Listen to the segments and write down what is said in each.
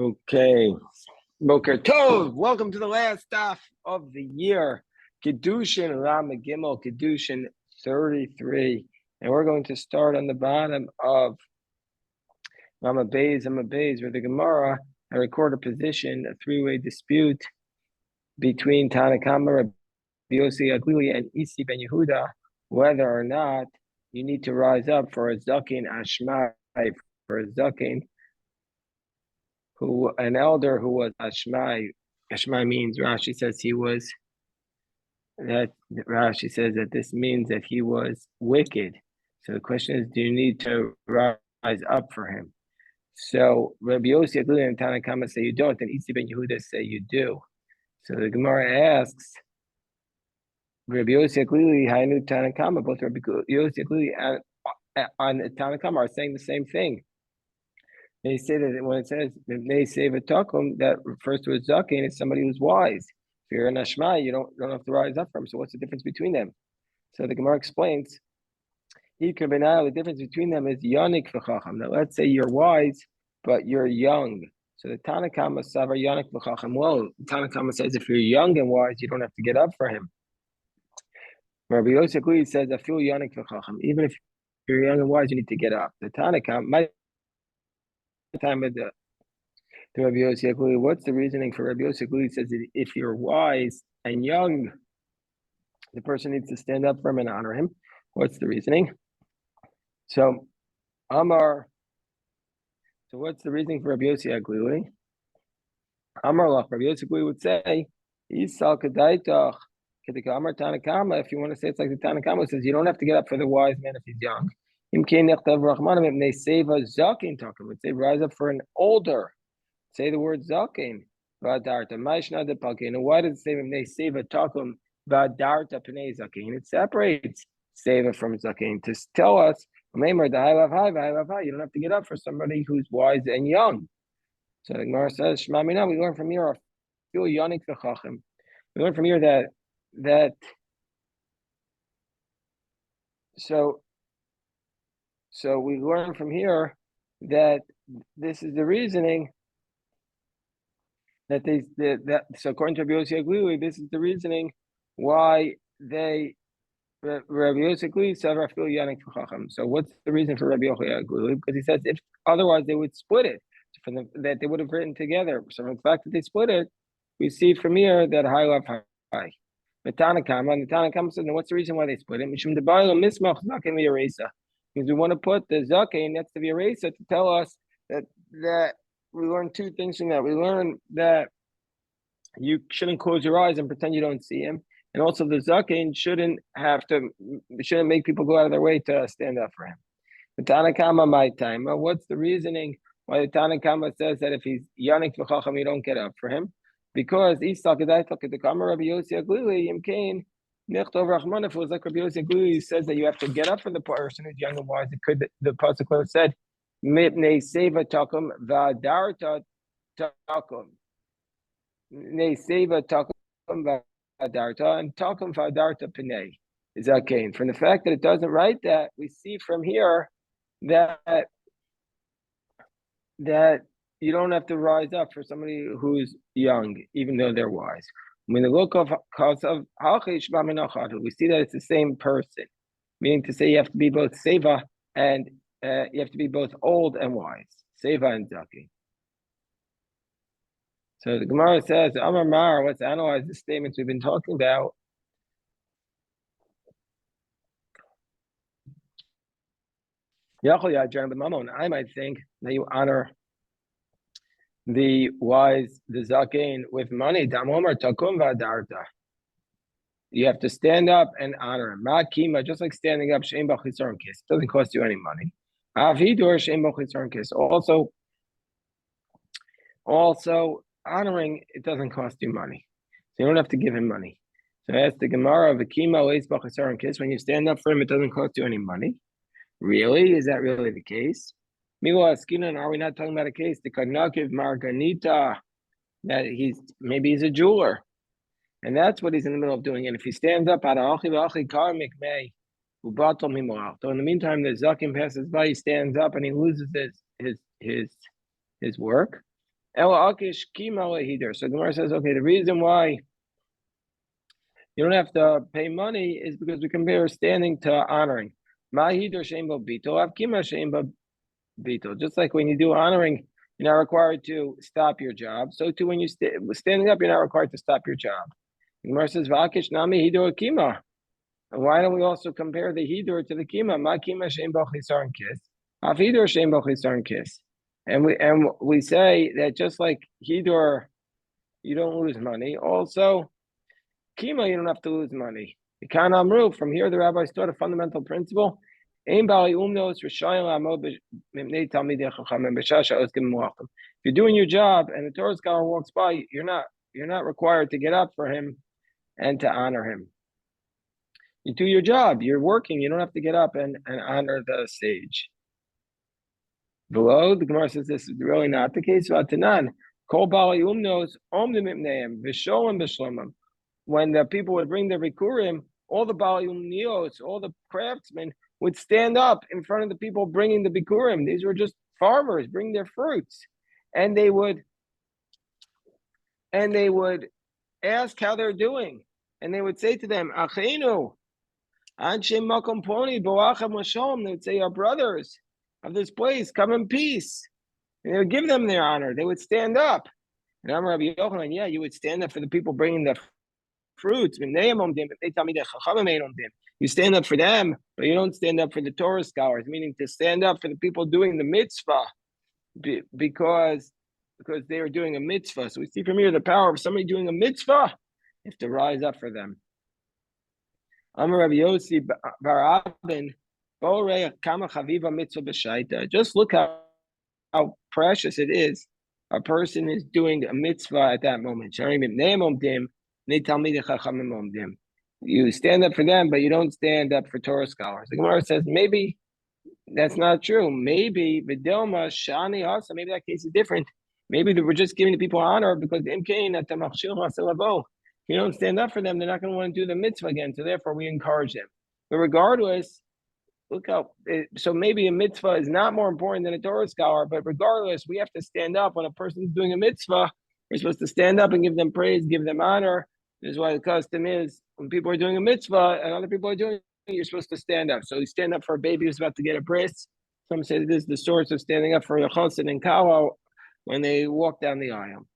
Okay. Boker Tov. Welcome to the last stuff of the year. Kiddushin Ram Gimel, Kiddushin 33. And we're going to start on the bottom of Rama Beis, where the Gemara record a position, a three-way dispute between Tanakama, Rabbi Yossi Aglili, and Isi ben Yehuda, whether or not you need to rise up for a Zakin Ashmai, for a Zakin, who an elder who was Ashmai. Ashmai means Rashi says that this means that he was wicked. So the question is, do you need to rise up for him? So Rabbi Yossi Aglili and Tanakama say you don't, and Isi ben Yehuda say you do. So the Gemara asks, Rabbi Yossi Aglili, Hainu Tanakama, both Rabbi Yossi Aglili and Tanakama are saying the same thing. They say that when it says they say v'takum, that refers to a zaken as somebody who's wise. If you're an ashmai, you don't have to rise up from him. So what's the difference between them? So the Gemara explains, the difference between them is yanik v'chacham. Now let's say you're wise, but you're young. So the Tanakama savar yanik v'chacham. Well, Tanakama says if you're young and wise, you don't have to get up for him. Rabbi Yosef says I feel yanik v'chacham. Even if you're young and wise, you need to get up. The Tanakama. Time of the Rabbi Yossi Aglili. What's the reasoning for Rabbi Yossi Aglili? Says that if you're wise and young, the person needs to stand up for him and honor him. What's the reasoning? So Amar. So what's the reasoning for Rabbi Yossi Aglili? Amar Lach. Rabbi Yossi Aglili would say, Isal Kadaitach Kedika Tanakama. If you want to say it's like the Tanakama says, you don't have to get up for the wise man if he's young. Would say rise up for an older. Say the word zaken. Why does it say it separates seva from zaken to tell us you don't have to get up for somebody who's wise and young. So the Gemara says, we learn from here we learn from here that So we learn from here that this is the reasoning that so according to Rabbi Yossi Aglili, this is the reasoning why Rabbi Yossi Aglili said Rafil Yanik Chacham. So what's the reason for Rabbi Yossi Aglili? Because he says if otherwise they would split it, that they would have written together. So from the fact that they split it, we see from here that high love high. The Tanakama said, what's the reason why they split it? Mishum debaylo mismach zaken v'yaresa. Because we want to put the zaken next to the eraser to tell us that we learn two things from that. We learn that you shouldn't close your eyes and pretend you don't see him, and also the zaken shouldn't make people go out of their way to stand up for him. The Tanakama my time. What's the reasoning why the Tanakama says that if he's yanik v'chacham, you don't get up for him? Because Isa Kedaitak the Kama Rabbi Yossi Aglili Yimkain. If it was like Rabbi Yossi Aglili says that you have to get up for the person who's young and wise, it could the pasuk could have said Mipnei Seva Takum Vadarta Takum. Nei Seva Takum Vadarta and Takum Vadarta Pinei is okay. From the fact that it doesn't write that, we see from here that you don't have to rise up for somebody who's young, even though they're wise. When the look of cause of we see that it's the same person, meaning to say you have to be both seva and you have to be both old and wise, seva and zaki. So the Gemara says, Amar Mar, let's analyze the statements we've been talking about. I might think that you honor the wise, the zaken, with money. You have to stand up and honor him. Just like standing up, doesn't cost you any money. Also honoring, it doesn't cost you money. So you don't have to give him money. So as the Gemara of when you stand up for him, it doesn't cost you any money. Really? Is that really the case? Are we not talking about a case? The Karnakiv Marganita, that maybe he's a jeweler. And that's what he's in the middle of doing. And if he stands up, so in the meantime, the Zakim passes by, he stands up and he loses his work. Ela akish kima lehider. So the Gemara says, okay, the reason why you don't have to pay money is because we compare standing to honoring. Mahider shembo bito, avkima shembo bito. Just like when you do honoring, you're not required to stop your job. So too, when you standing up, you're not required to stop your job. The Gemara says, "V'akish nami hidur kima." And why don't we also compare the hidur to the kima? Ma kima shembo chisar kiss, av hidur shembo chisar kiss. And we say that just like hidur, you don't lose money. Also, Kima, you don't have to lose money. Kan Amru, from here the rabbis taught a fundamental principle. If you're doing your job and the Torah scholar walks by, you're not required to get up for him and to honor him. You do your job, you're working, you don't have to get up and honor the sage. Below, the Gemara says this is really not the case. When the people would bring the Bikurim, all the Baaliyumnios, all the craftsmen would stand up in front of the people bringing the Bikurim. These were just farmers bringing their fruits. And they would ask how they're doing. And they would say to them, Achenu, Anshe Makom Poni, Boacham Mashom. They would say, our brothers of this place, come in peace. And they would give them their honor. They would stand up. And I'm Rabbi Yochanan, yeah, you would stand up for the people bringing the fruits. You stand up for them, but you don't stand up for the Torah scholars, meaning to stand up for the people doing the mitzvah because they are doing a mitzvah. So we see from here the power of somebody doing a mitzvah. You have to rise up for them. Amar Rabbi Yossi bar Abin, just look how precious it is. A person is doing a mitzvah at that moment. You stand up for them, but you don't stand up for Torah scholars. The Gemara says maybe that's not true. Maybe Vidilma Shani Hasa, maybe that case is different. Maybe we're just giving the people honor because if you don't stand up for them, they're not going to want to do the mitzvah again. So therefore, we encourage them. But regardless, look how. So maybe a mitzvah is not more important than a Torah scholar. But regardless, we have to stand up when a person's doing a mitzvah. We're supposed to stand up and give them praise, give them honor. This is why the custom is when people are doing a mitzvah and other people are doing it, you're supposed to stand up. So you stand up for a baby who's about to get a bris. Some say this is the source of standing up for a chosin and kawa when they walk down the aisle.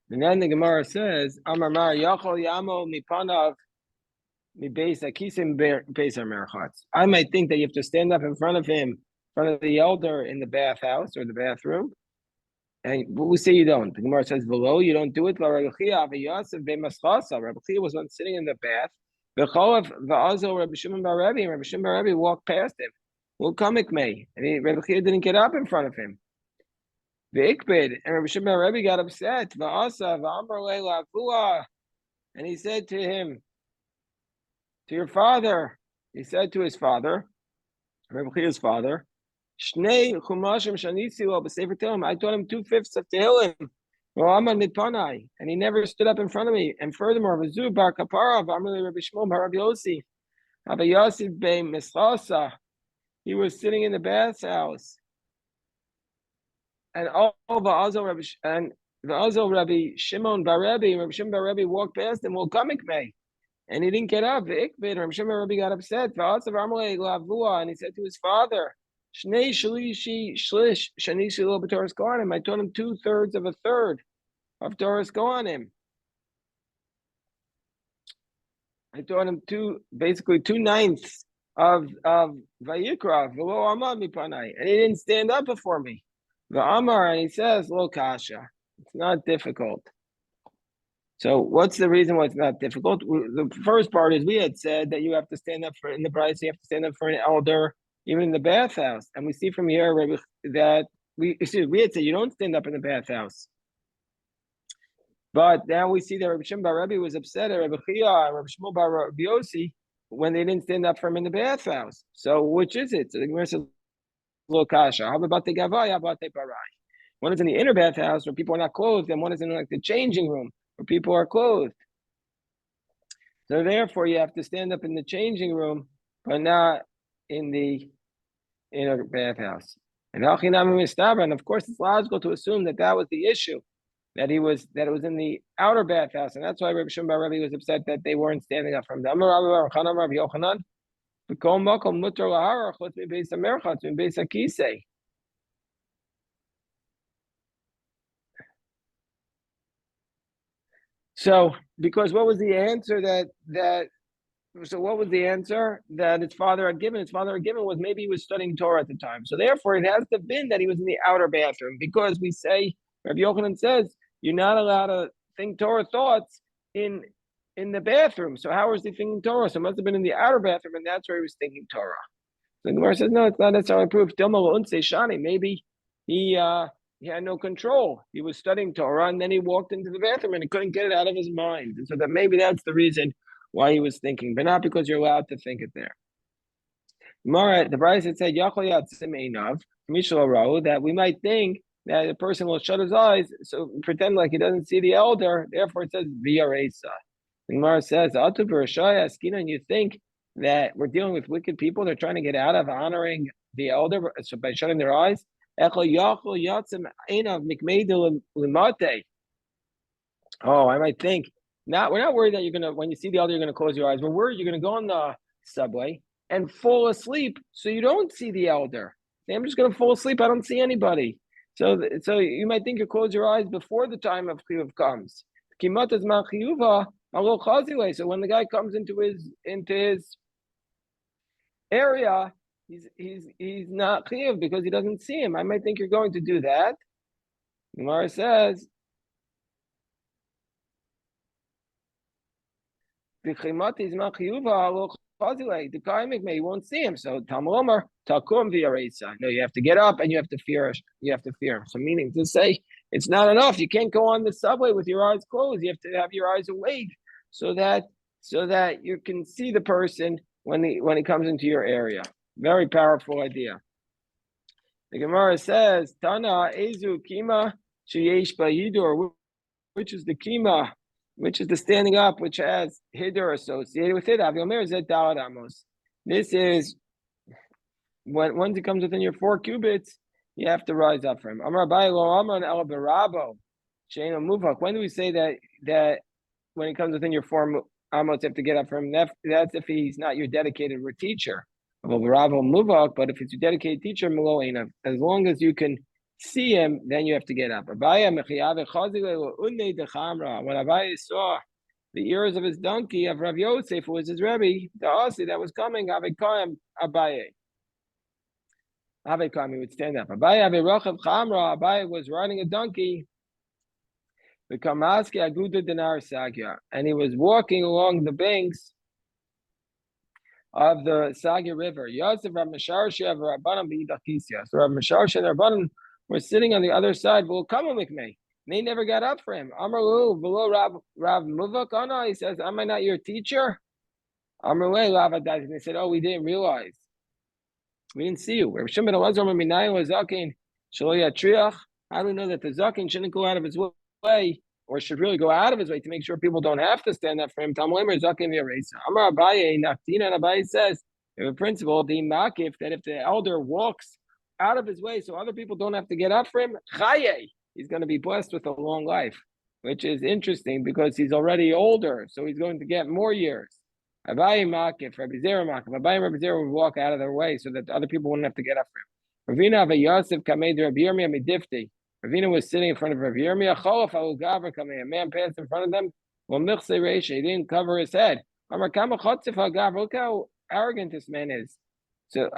And then the Gemara says, Amar Mar Yachol Yamo Mipanav Mibesa Kisim Besa Merchatz. I might think that you have to stand up in front of him, in front of the elder in the bathhouse or the bathroom. And we say you don't. The Gemara says below, you don't do it. Rabbi Chia was one sitting in the bath. Rabbi Shimon bar Rebbe walked past him. Well, kamik me, and Rabbi Chia didn't get up in front of him. The Ikbid and Rabbi Shimon bar Rebbe got upset. And he said to him, to your father, he said to his father, Rabbi Chia's father, I taught him 2/5 of Tehillim. And he never stood up in front of me. And furthermore, he was sitting in the bathhouse. And the Rabbi Shimon bar Rebbe walked past him. Well, kamik me. And he didn't get up. Rabbi Shimon bar Rebbe got upset. And he said to his father, I taught him 2/3 of a third of Torah's Kohanim. I taught him basically 2/9 of Vayikra, and he didn't stand up before me. And he says, Lo kasha. It's not difficult. So what's the reason why it's not difficult? The first part is we had said that you have to stand up for in the bride, you have to stand up for an elder, even in the bathhouse. And we see from here that we had said you don't stand up in the bathhouse. But now we see that Rabbi Shimon bar Rebbe was upset at Rabbi Chia and Rabbi Shmuel bar Rabbi Yossi when they didn't stand up for him in the bathhouse. So which is it? So the Gemara says, Lo kasha. How about the gavai? How about the barai? One is in the inner bathhouse where people are not clothed, and one is in like the changing room where people are clothed. So therefore, you have to stand up in the changing room, but not in the inner bathhouse. And of course, it's logical to assume that that was the issue, that it was in the outer bathhouse, and that's why Rabbi Shimon bar Rebbe was upset that they weren't standing up from them. So, because what was the answer so what was the answer that his father had given? His father had given was maybe he was studying Torah at the time. So therefore, it has to have been that he was in the outer bathroom, because we say, Rabbi Yochanan says, you're not allowed to think Torah thoughts in the bathroom. So how was he thinking Torah? So it must have been in the outer bathroom, and that's where he was thinking Torah. So the Gemara says, no, it's not necessarily proof. Maybe he had no control. He was studying Torah, and then he walked into the bathroom, and he couldn't get it out of his mind. And so that maybe that's the reason why he was thinking, but not because you're allowed to think it there. Gemara, the Brayso said, that we might think that a person will shut his eyes, so pretend like he doesn't see the elder, therefore it says, via Resa. The Gemara says, and you think that we're dealing with wicked people, they're trying to get out of honoring the elder so by shutting their eyes? Oh, I might think, we're not worried that when you see the elder, you're gonna close your eyes. We're worried you're gonna go on the subway and fall asleep so you don't see the elder. I'm just gonna fall asleep, I don't see anybody. So you might think you close your eyes before the time of chiyuv comes. So when the guy comes into his area, he's not chiyuv because he doesn't see him. I might think you're going to do that. Gemara says, he won't see him. So Talmud Takum v'yareisa. No, you have to get up and you have to fear him. So meaning to say, it's not enough. You can't go on the subway with your eyes closed. You have to have your eyes awake so that you can see the person when he comes into your area. Very powerful idea. The Gemara says, Tana Ezu Kima Sheyesh Bayidur, which is the Kima, which is the standing up, which has Hidur associated with it. This is once it comes within your 4 cubits, you have to rise up for him. When do we say that when it comes within your 4 amos, you have to get up for him? That's if he's not your dedicated teacher. But if it's your dedicated teacher, as long as you can see him, then you have to get up. When Abaye saw the ears of his donkey of Rav Yosef, who was his Rebbe, the Asi that was coming, Abaye, he would stand up. Abaye was riding a donkey, and he was walking along the banks of the Sagya River. Yosef Rav Mesharsha of Rabbanan b'Idakisya. So Rav Mesharsha and Rabbanan were sitting on the other side. Will come with me. And they never got up for him. Amru below Rav Muvak Ana. He says, "Am I not your teacher?" Amru Lavadaz. And they said, "Oh, we didn't realize. We didn't see you." Rav Shimon was Zakin Shaloya Triach. How do we know that the Zakin shouldn't go out of his way, or should really go out of his way to make sure people don't have to stand up for him? Amar Abaye Naftina, and Abaye says, we have a principle, the makif, that if the elder walks out of his way so other people don't have to get up for him, chaye, he's going to be blessed with a long life, which is interesting because he's already older, so he's going to get more years. Abaye makif, Rabbi Zera makif. Abaye and Rabbi Zera would walk out of their way so that other people wouldn't have to get up for him. Ravina Yosef kamed Rabbi Yirmiyah midifti. Ravina was sitting in front of Rabbi Yirmiyah. A man passed in front of them. He didn't cover his head. Look how arrogant this man is. So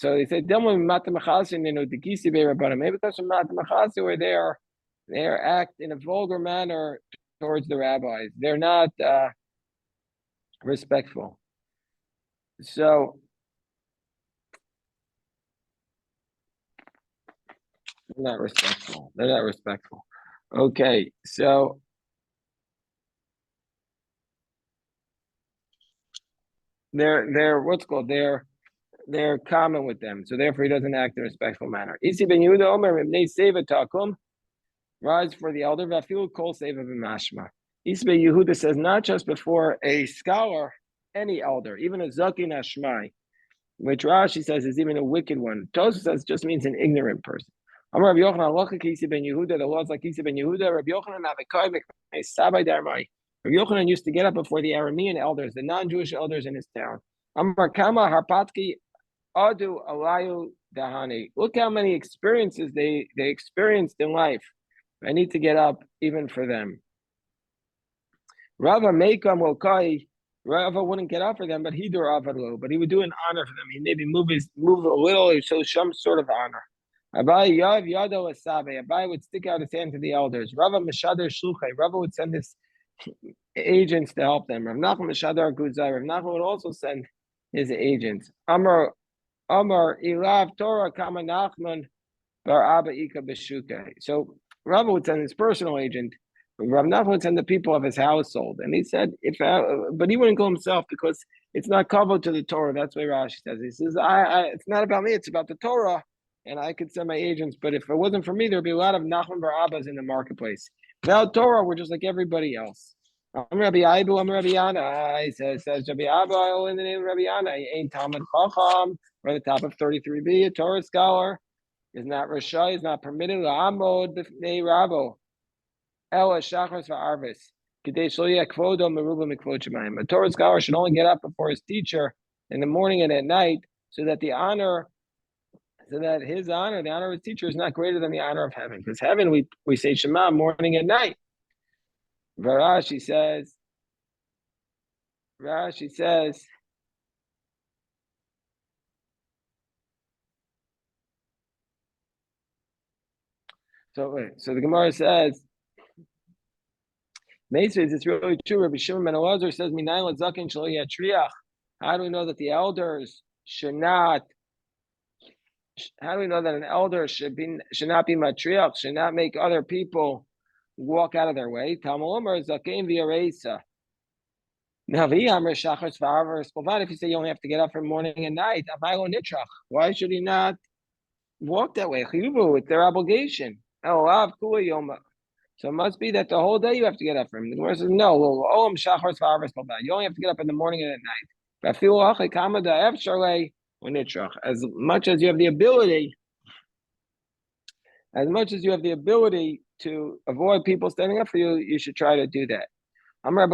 they said, maybe because from Matamachasi where they act in a vulgar manner towards the rabbis. They're not respectful. So they're not respectful. Okay, so they're what's called they're common with them, so therefore he doesn't act in a respectful manner. Isi ben Yehuda Omer Mibnei Seva Takum, rise for the elder. Vafil Kol Seva B'Mashma. Isi ben Yehuda says not just before a scholar, any elder, even a Zakin Ashmai. which Rashi says is even a wicked one. Tosfos says just means an ignorant person. Amar Rabbi Yochanan, Halacha Kisi ben Yehuda, the laws like Kisi ben Yehuda. Rabbi Yochanan Avikai Sabai Darmai. Rabbi Yochanan used to get up before the Aramean elders, the non-Jewish elders in his town. Amar Kama Harpatki Adu Alayu Dahani. Look how many experiences they experienced in life. I need to get up even for them. Rava Meikam Wokai. Rava wouldn't get up for them, but he do Avadlo. But he would do an honor for them. He maybe move a little, or show some sort of honor. Abai Yav Yado Asabe. Abai would stick out his hand to the elders. Rava Meshader Shluchai. Rava would send his agents to help them. Rav Nachman Meshader Guzai. Rav Nachman would also send his agents. Amar Ilav Torah Kama Nachman Bar Abba Ika Beshuka. So Rava would send his personal agent. Rav Nachman would send the people of his household, and he said, but he wouldn't go himself because it's not kavod to the Torah. That's why Rashi says. He says, it's not about me; it's about the Torah, and I could send my agents. But if it wasn't for me, there'd be a lot of Nachman bar Abbas in the marketplace. Without Torah, we're just like everybody else. I'm Rabbi Aibu, I'm Rabbi Yana. He says Rabbi Abba in the name of Rabbi Yana. He ain't Talmud Chacham. We're at the top of 33b, a Torah scholar. Is not Rasha, is not permitted. La'amod b'fnei Rabo. Ela shachris va'arvis. K'dei shlo kvodo meruba mikvod shemayim. A Torah scholar should only get up before his teacher in the morning and at night, so that his honor, the honor of his teacher, is not greater than the honor of heaven. Because heaven, we say Shema morning and night. Rashi says. So the Gemara says, Meisves, it's really true. Rabbi Shimon ben Elazar says, "Minayin lezaken shelo yatriach." How do we know that the elders should not? How do we know that an elder should not be matriach, should not make other people walk out of their way? Talmud Omer zaken v'yareisa. Now, if you say you only have to get up for morning and night, why should he not walk that way? It's their obligation. So it must be that the whole day you have to get up for him. The Gemara says, no, you only have to get up in the morning and at night. As much as you have the ability to avoid people standing up for you, you should try to do that. Every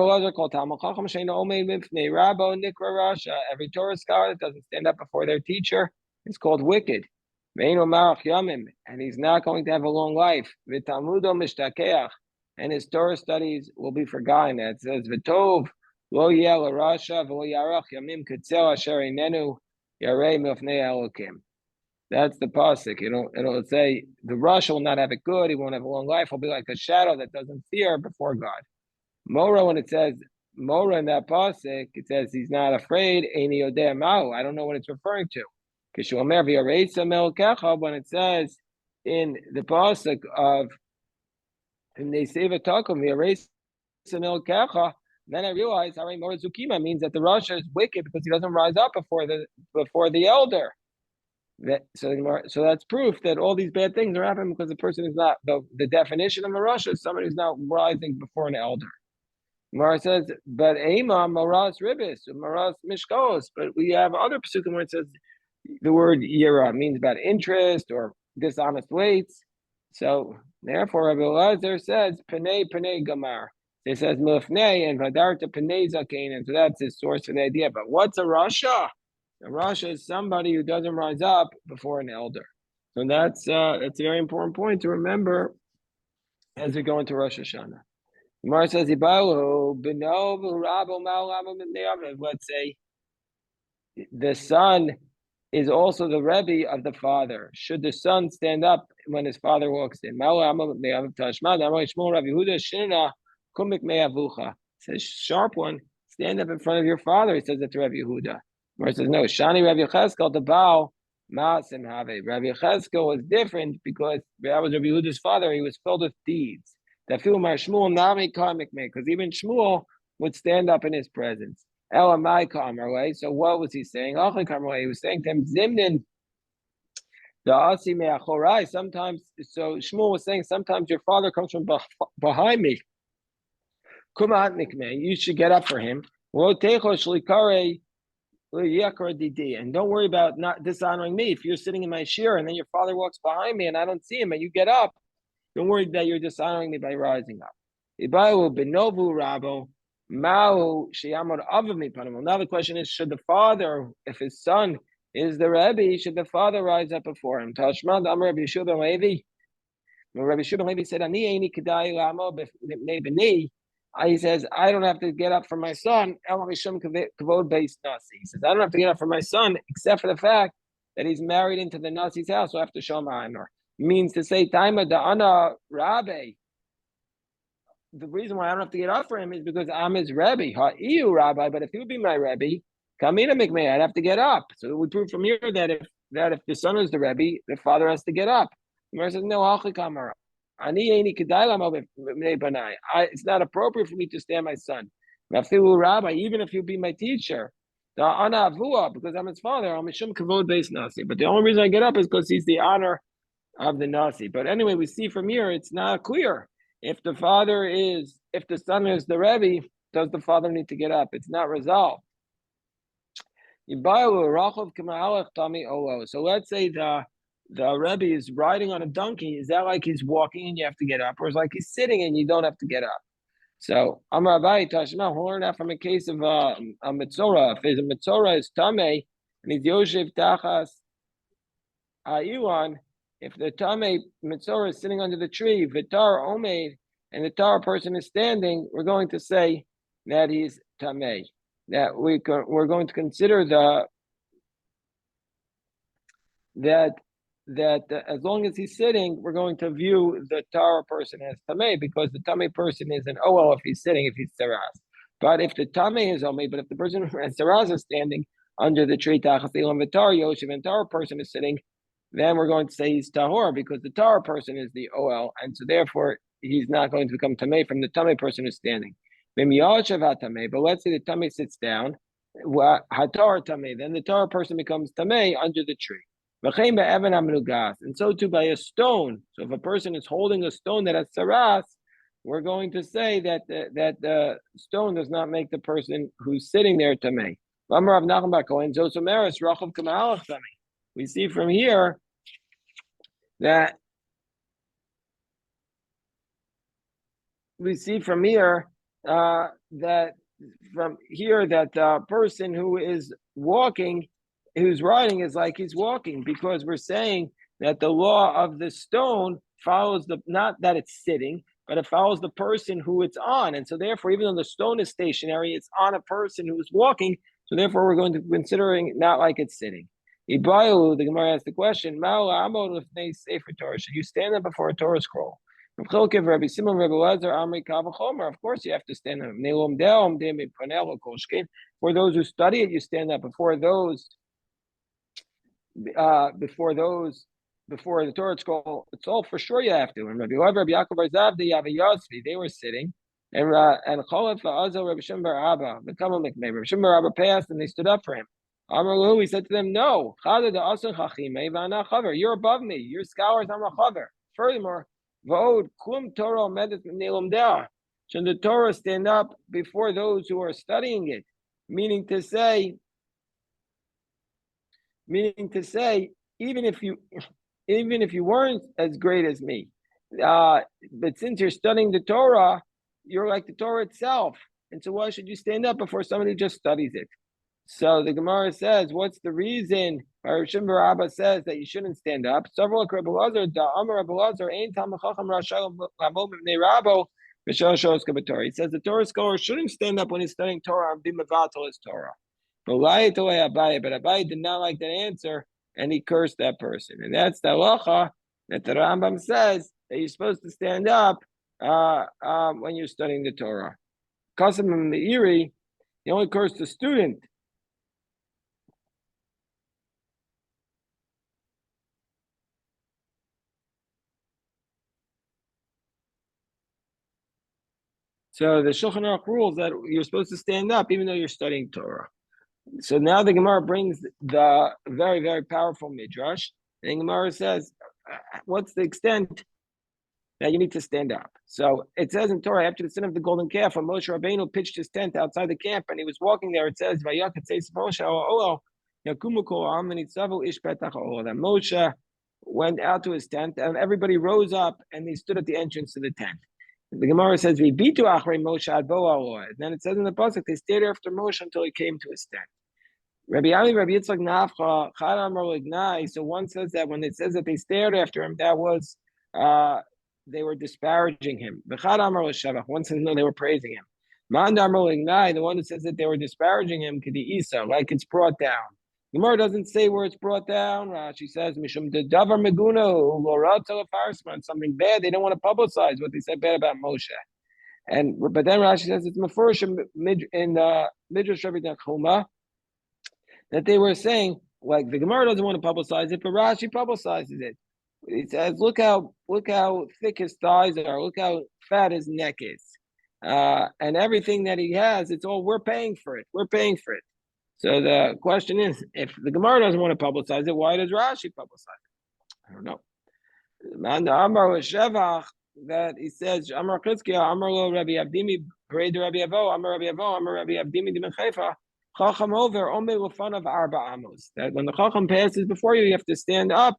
Torah scholar that doesn't stand up before their teacher is called wicked. And he's not going to have a long life. And his Torah studies will be forgotten. It says, V'tov lo yeh l'rasha v'lo yarach yamim ketzel asher einenu yarei milfnei elokim. That's the pasuk. It'll say the rasha will not have it good. He won't have a long life. He'll be like a shadow that doesn't fear before God. Mora, when it says Mora in that pasuk, it says he's not afraid. Eini yodeh ma'u. I don't know what it's referring to. When it says in the pasuk of then I realized Hari Mora Zukima means that the Rasha is wicked because he doesn't rise up before the elder. So that's proof that all these bad things are happening because the person is not the definition of a Rasha is somebody who's not rising before an elder. Mara says, but Ema Maras Ribis, Maras Mishkos, but we have other psukim where it says the word yira means about interest or dishonest weights. So therefore, Rabbi Elazar says Panei Gamar. It says Milfnei and Vadarta Panei Zakein, and so that's his source for the idea. But what's a Rasha? A Rasha is somebody who doesn't rise up before an elder. So that's a very important point to remember as we go into Rosh Hashanah. Gemara says, let's say the son is also the Rebbe of the father. Should the son stand up when his father walks in? Says, sharp one, stand up in front of your father. He says it to Rabbi Yehuda. Gemara says, no, Shani Rabbi Yecheskel, the Baal, Ma'asim Have. Rabbi Yecheskel was different because that was Rabbi Yehuda's father. He was filled with deeds. That feel my Shmuel Nami Karmik me, because even Shmuel would stand up in his presence. Elamai Karmaway. So what was he saying? He was saying to him, Zimnin, the Asi Meachorai. Sometimes, so Shmuel was saying, sometimes your father comes from behind me. Kumatnik me, you should get up for him. And don't worry about not dishonoring me. If you're sitting in my shir and then your father walks behind me and I don't see him and you get up, don't worry that you're dishonoring me by rising up. Now the question is, should the father, if his son is the Rebbe, should the father rise up before him? Tashmad Amar Rabbi Yehoshua ben Levi. Rabbi Yehoshua ben Levi said, "Ani eini kedai la'amod b'nei b'nei." He says, I don't have to get up for my son. He says, I don't have to get up for my son, except for the fact that he's married into the Nasi's house, so I have to show him honor. Means to say, Taima da'ana Rabbe. The reason why I don't have to get up for him is because I'm his Rebbe. Ha'iyu Rabbi, but if he would be my Rebbe, Kamina Mikmei, I'd have to get up. So we prove from here that if the son is the Rebbe, the father has to get up. The Gemara says, no, Hachikamara. It's not appropriate for me to stand my son. Rabbi, even if you be my teacher, because I'm his father, I'm Mishum Kavod Beis Nasi. But the only reason I get up is because he's the honor of the Nasi. But anyway, we see from here it's not clear. If the son is the Rebbe, does the father need to get up? It's not resolved. So let's say the Rebbe is riding on a donkey. Is that like he's walking and you have to get up, or is it like he's sitting and you don't have to get up? So Amar Abai Tashma, we'll learn that from a case of a mitzora. If a mitzora is tamei and he's yoshev tachas ayuan, if the tamei mitzora is sitting under the tree, vitar omeid, and the tar person is standing, we're going to say that he's tamei. That we're going to consider that as long as he's sitting, we're going to view the Torah person as Tameh, because the Tameh person is an OL if he's sitting, if he's Saraz. But if the Tameh is Omei, but if the person as Saraz is standing under the tree, Tachas Ilam Vitar, Yoshev, and Torah person is sitting, then we're going to say he's Tahor, because the Torah person is the OL, and so therefore he's not going to become Tameh from the Tameh person who's standing. But let's say the Tameh sits down, Hatar Tameh, then the Torah person becomes Tameh under the tree. And so too by a stone. So if a person is holding a stone that has saras, we're going to say that the stone does not make the person who's sitting there tamei. We see from here that the person who is walking, who's riding, is like he's walking, because we're saying that the law of the stone follows not that it's sitting, but it follows the person who it's on. And so therefore, even though the stone is stationary, it's on a person who's walking. So therefore, we're going to be considering not like it's sitting. Ibrayu, the Gemara asks the question, should you stand up before a Torah scroll? Of course, you have to stand up. For those who study it, you stand up. Before the Torah scroll, it's all for sure you have to. And Rabbi Yaakov Arzavdi, they were sitting, and Cholef Azal Rabbi Shimon bar Abba, the Kamal Mikmei, Rabbi Shimon bar Abba passed, and they stood up for him. Amar he said to them, no, you're above me, you're scholars, I'm a chaver. Furthermore, should the Torah stand up before those who are studying it? Meaning to say, even if you weren't as great as me, but since you're studying the Torah, you're like the Torah itself. And so why should you stand up before somebody who just studies it? So the Gemara says, what's the reason? Rabbi Shimon bar Abba says that you shouldn't stand up. Several like Rabbi Lazar, Amar Rabbi Lazar, Ein Talmid Chacham Rashal Lamod B'nei Rabo V'Shal Shos Kabatorah. He says the Torah scholar shouldn't stand up when he's studying Torah and be mevatel his Torah. But Abai did not like that answer, and he cursed that person. And that's the halacha that the Rambam says that you're supposed to stand up when you're studying the Torah. Qasim Meiri, he only cursed the student. So the Shulchan Aruch rules that you're supposed to stand up even though you're studying Torah. So now the Gemara brings the very, very powerful midrash. And the Gemara says, what's the extent Now you need to stand up. So it says in Torah, after the sin of the golden calf, when Moshe Rabbeinu pitched his tent outside the camp and he was walking there, it says, that Moshe went out to his tent and everybody rose up and they stood at the entrance to the tent. The Gemara says, Moshe. Then it says in the pasuk, they stayed after Moshe until he came to his tent. Rabbi Yitzchak Nafcha, so one says that when it says that they stared after him, that was they were disparaging him. One says no, they were praising him. The one who says that they were disparaging him, like it's brought down. Gemara doesn't say where it's brought down. She says, Mishum de davar meguno, something bad. They don't want to publicize what they said bad about Moshe. But then Rashi says it's mefurish in the Midrash Rabbi Nachuma that they were saying, like the Gemara doesn't want to publicize it, but Rashi publicizes it. He says, look how thick his thighs are, look how fat his neck is. And everything that he has, we're paying for it. We're paying for it. So the question is, if the Gemara doesn't want to publicize it, why does Rashi publicize it? I don't know. That he says, Amar Chizkiya, Amar lo Rabbi Abdimi, Grade Rabbi Avo, Amar Rabbi Avo, Amar Rabbi Abdimi Dimen Chaifa, Chacham over, Omer Lefan of Arba Amos. That when the Chacham passes before you, you have to stand up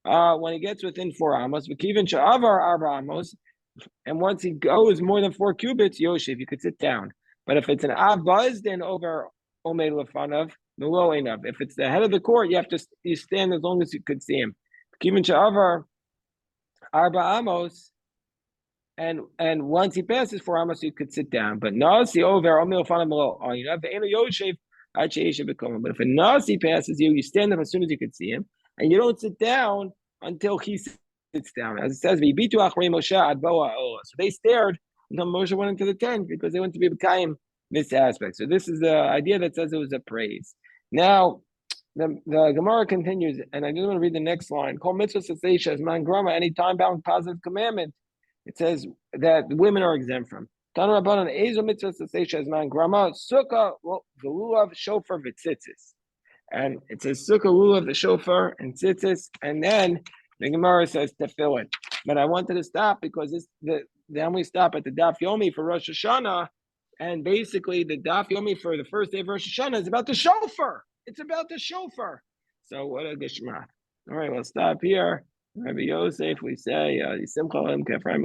when he gets within 4 Amos. V'kivin Sha'avar Arba Amos, and once he goes more than 4 cubits, Yoshev, you could sit down. But if it's an Avbaz, then over Omer Lefan of Melo Einav. If it's the head of the court, you stand as long as you could see him. V'kivin Sha'avar Arba Amos. And once he passes 4 Amos, you could sit down. But Nasi over Omer Lefan of Melo Einav, the Eno Yoshev, but if a Nasi passes you, you stand up as soon as you could see him, and you don't sit down until he sits down. As it says, so they stared until Moshe went into the tent because they went to be B'kayim this aspect. So this is the idea that says it was a praise. Now, the Gemara continues, and I just want to read the next line. Kol mitzvah sasesha as man grama, any time-bound positive commandment, it says that women are exempt from. Tan Rabbanan Ezo mitzvah sasesha as man grama, sukkah v'lulav shofar v'tzitzis. And it says sukkah, lulav, the shofar, and tzitzis, and then the Gemara says tefillin. But I wanted to stop because then we stop at the Daf Yomi for Rosh Hashanah, and basically the Daf Yomi for the first day of Rosh Hashanah is about the shofar. It's about the shofar. So what a geshma. All right, we'll stop here. Rabbi Yosef, we say, Simcha Lim Kefraim.